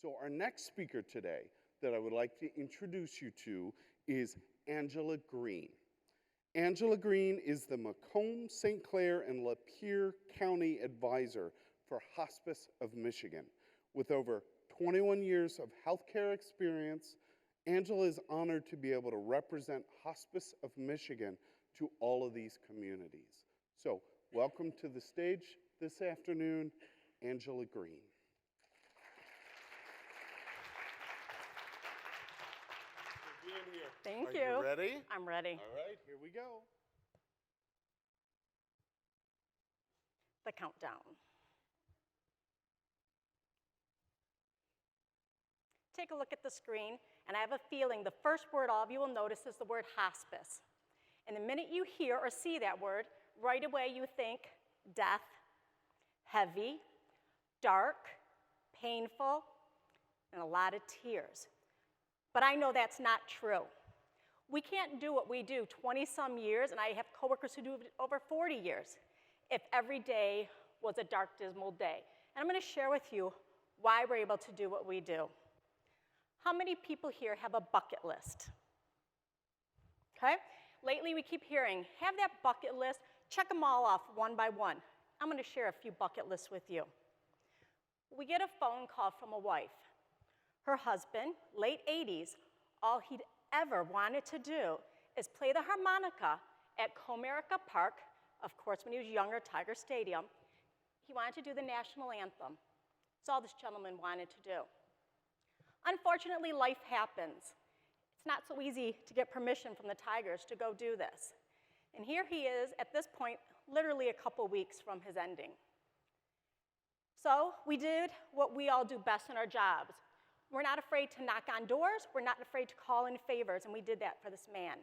So our next speaker today that I would like to introduce you to is Angela Greene. Angela Greene is the Macomb, St. Clair, and Lapeer County Advisor for Hospice of Michigan. With over 21 years of healthcare experience, Angela is honored to be able to represent Hospice of Michigan to all of these communities. So, welcome to the stage this afternoon, Angela Greene. Thank you. Are you ready? I'm ready. All right, here we go. The countdown. Take a look at the screen, and I have a feeling the first word all of you will notice is the word hospice. And the minute you hear or see that word, right away you think death, heavy, dark, painful, and a lot of tears. But I know that's not true. We can't do what we do 20-some years, and I have coworkers who do it over 40 years, if every day was a dark, dismal day. And I'm going to share with you why we're able to do what we do. How many people here have a bucket list? Okay? Lately, we keep hearing, have that bucket list, check them all off one by one. I'm going to share a few bucket lists with you. We get a phone call from a wife. Her husband, late 80s, all he'd ever wanted to do is play the harmonica at Comerica Park, of course, when he was younger, Tiger Stadium. He wanted to do the national anthem. That's all this gentleman wanted to do. Unfortunately, life happens. It's not so easy to get permission from the Tigers to go do this. And here he is, at this point, literally a couple weeks from his ending. So we did what we all do best in our jobs. We're not afraid to knock on doors. We're not afraid to call in favors, and we did that for this man.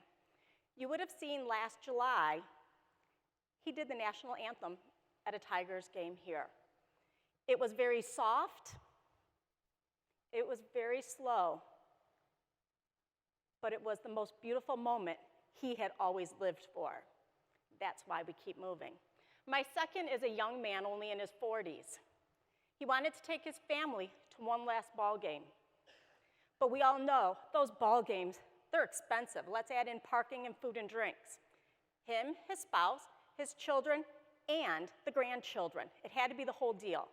You would have seen last July, he did the national anthem at a Tigers game here. It was very soft. It was very slow. But it was the most beautiful moment he had always lived for. That's why we keep moving. My second is a young man only in his 40s. He wanted to take his family to one last ball game. But we all know those ball games, they're expensive. Let's add in parking and food and drinks. Him, his spouse, his children, and the grandchildren. It had to be the whole deal.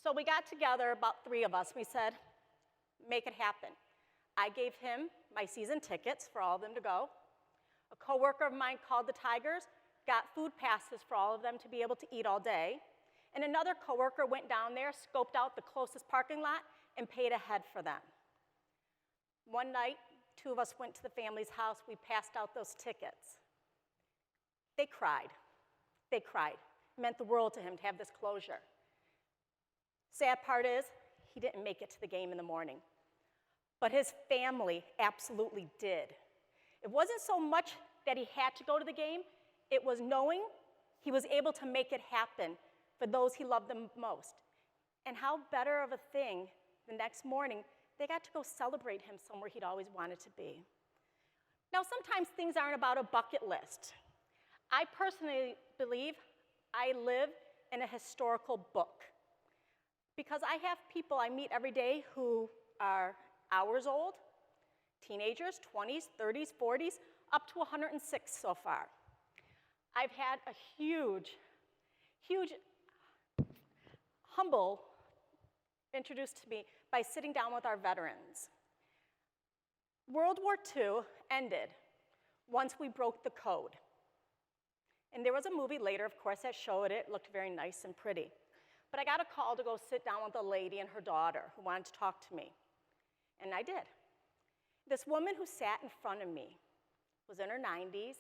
So we got together, about 3 of us. We said, make it happen. I gave him my season tickets for all of them to go. A coworker of mine called the Tigers, got food passes for all of them to be able to eat all day. And another coworker went down there, scoped out the closest parking lot, and paid ahead for them. One night, 2 of us went to the family's house. We passed out those tickets. They cried. They cried. It meant the world to him to have this closure. Sad part is, he didn't make it to the game in the morning. But his family absolutely did. It wasn't so much that he had to go to the game, it was knowing he was able to make it happen for those he loved the most. And how better of a thing, the next morning, they got to go celebrate him somewhere he'd always wanted to be. Now, sometimes things aren't about a bucket list. I personally believe I live in a historical book because I have people I meet every day who are hours old, teenagers, 20s, 30s, 40s, up to 106 so far. I've had a huge, humble introduced to me by sitting down with our veterans. World War II ended once we broke the code. And there was a movie later, of course, that showed it. It looked very nice and pretty. But I got a call to go sit down with a lady and her daughter who wanted to talk to me. And I did. This woman who sat in front of me was in her 90s,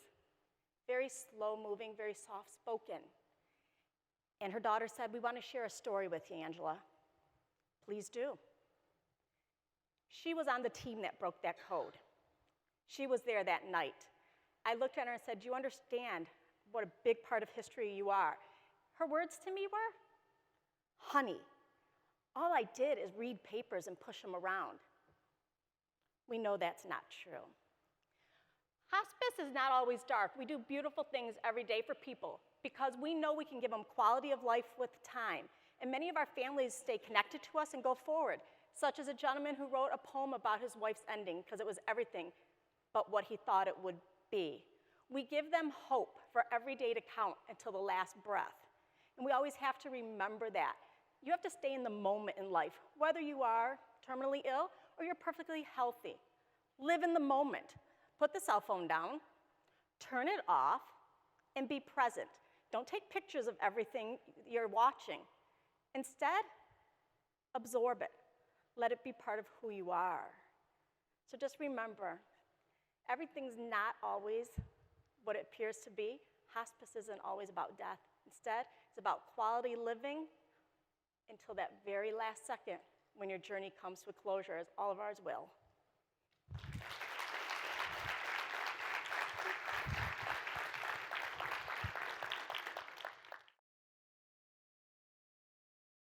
very slow-moving, very soft-spoken. And her daughter said, "We want to share a story with you, Angela." Please do. She was on the team that broke that code. She was there that night. I looked at her and said, "Do you understand what a big part of history you are?" Her words to me were, "Honey, all I did is read papers and push them around." We know that's not true. Hospice is not always dark. We do beautiful things every day for people because we know we can give them quality of life with time. And many of our families stay connected to us and go forward. such as a gentleman who wrote a poem about his wife's ending because it was everything but what he thought it would be. We give them hope for every day to count until the last breath. And we always have to remember that. You have to stay in the moment in life, whether you are terminally ill or you're perfectly healthy. Live in the moment. Put the cell phone down, turn it off, and be present. Don't take pictures of everything you're watching. Instead, absorb it. Let it be part of who you are. So just remember, everything's not always what it appears to be. Hospice isn't always about death. Instead, it's about quality living until that very last second when your journey comes to a closure, as all of ours will.